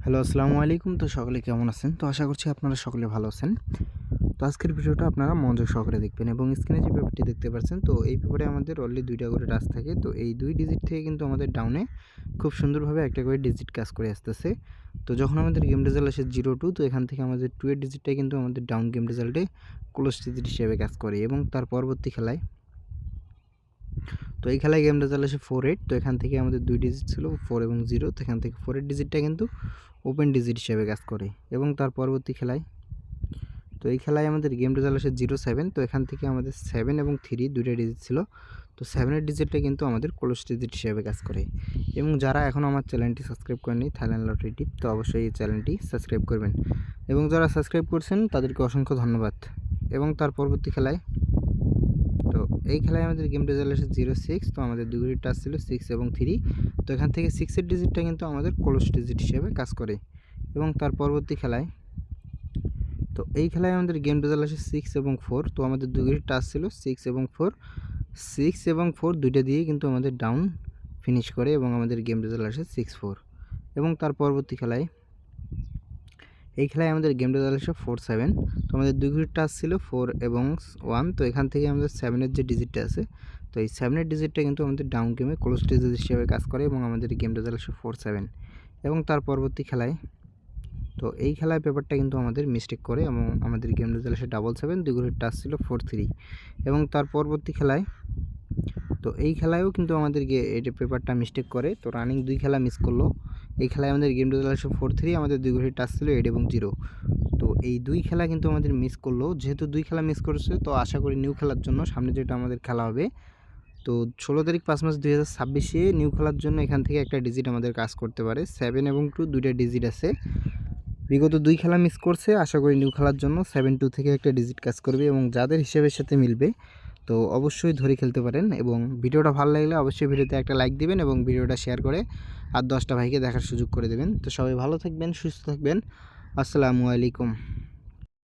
Hello, আসসালামু আলাইকুম। তো সকলে কেমন আছেন? তো আশা করছি আপনারা সকলে ভালো আছেন। তো আজকের ভিডিওটা আপনারা মনোযোগ সহকারে দেখবেন এবং স্ক্রিনে যে পেপারটি দেখতে পাচ্ছেন, তো এই পেপারে আমাদের অনলি ২ টা করে টাস্ক থাকে। তো এই ২ ডিজিট থেকে কিন্তু আমাদের ডাউনে খুব সুন্দরভাবে একটা করে ডিজিট কাজ করে আসতেছে। তো যখন আমাদের গেম রেজাল্ট আসে 0-2, তো এখান থেকে আমাদের 2 এর ডিজিটটাই কিন্তু আমাদের ডাউন গেম রেজাল্টে ক্লোজ ডিজিট হিসেবে কাজ করে এবং তার পরবর্তী খেলায় তো এই খেলায় গেম রেজাল্ট আসে 4-8। তো এখান থেকে আমাদের 2 ডিজিট ছিল 4 এবং 0। তো এখান থেকে 4 এর ডিজিটটা কিন্তু ওপেন ডিজিট হিসেবে কাজ করে এবং তার পরবর্তী খেলায় তো এই খেলায় আমাদের গেম রেজাল্ট আসে 0-7। তো এখান থেকে আমাদের 7 এবং 3 দুইটা ডিজিট ছিল। তো 7 এর ডিজিটটা কিন্তু আমাদের ক্লোজ ডিজিট হিসেবে কাজ করে এবং যারা এখনও আমার চ্যানেলটি সাবস্ক্রাইব করেনি থাইল্যান্ড লটারি টিপ, তো অবশ্যই এই চ্যানেলটি সাবস্ক্রাইব করবেন এবং যারা সাবস্ক্রাইব করছেন তাদেরকে অসংখ্য ধন্যবাদ। এবং তার পরবর্তী খেলায় তো এই খেলায় আমাদের গেম রেজাল্ট আসে 0-6। তো আমাদের দুই টাচ ছিল 6 এবং 3। তো এখান থেকে 6 এর ডিজিটটা কিন্তু আমাদের ক্লোজ ডিজিট হিসেবে কাজ করে এবং তার পরবর্তী খেলায় তো এই খেলায় আমাদের গেম রেজাল্ট আসে 6 এবং 4। তো আমাদের দুই টাচ ছিল 6 এবং 4। 6 এবং 4 দুইটা দিয়েই কিন্তু আমাদের ডাউন ফিনিশ করে এবং আমাদের গেম রেজাল্ট আসে 6-4 এবং তার পরবর্তী খেলায় এই খেলায় আমাদের গেম রেজাল্ট আসে 4-7। তো আমাদের দুই টাচ ছিল 4 এবং 1। তো এখান থেকে আমাদের 7 এর যে ডিজিটটা আছে, তো এই 7 এর ডিজিটটা কিন্তু আমাদের ডাউন গেমে ক্লোজ ডিজিট হিসেবে কাজ করে এবং আমাদের গেম রেজাল্ট আসে 4-7 এবং তার পরবর্তী খেলায় তো এই খেলায় পেপারটা কিন্তু আমাদের মিস্টেক করে এবং আমাদের গেম রেজাল্ট আসে 7-7। দুই ঘড়ির টাচ ছিল 4-3 এবং তার পরবর্তী খেলায় তো এই খেলায়ও কিন্তু আমাদের এটা পেপারটা মিস্টেক করে। তো রানিং 2 খেলা মিস করলো। এই খেলায় আমাদের গেম রেজাল্ট আসে 4-3। আমাদের দুই ঘড়ির টাচ ছিল 8 এবং 0। তো এই 2 খেলা কিন্তু আমাদের মিস করলো। যেহেতু 2 খেলা মিস করেছে, তো আশা করি নিউ খেলার জন্য সামনে যেটা আমাদের খেলা হবে, তো 16 তারিখ 5 মাস 2026-এ নিউ খেলার জন্য এখান থেকে একটা ডিজিট আমাদের কাজ করতে পারে। 7 এবং 2 দুইটা ডিজিট আছে। বিগত 2 খেলা মিস করছে, আশা করি নিউ খেলার জন্য 7-2 থেকে একটা ডিজিট কাজ করবে এবং যাদের হিসেবের সাথে মিলবে তো অবশ্যই ধরে খেলতে পারেন। এবং ভিডিওটা ভালো লাগলে অবশ্যই ভিডিওতে একটা লাইক দিবেন এবং ভিডিওটা শেয়ার করে আর 10টা ভাইকে দেখার সুযোগ করে দেবেন। তো সবাই ভালো থাকবেন, সুস্থ থাকবেন। আসসালামু আলাইকুম।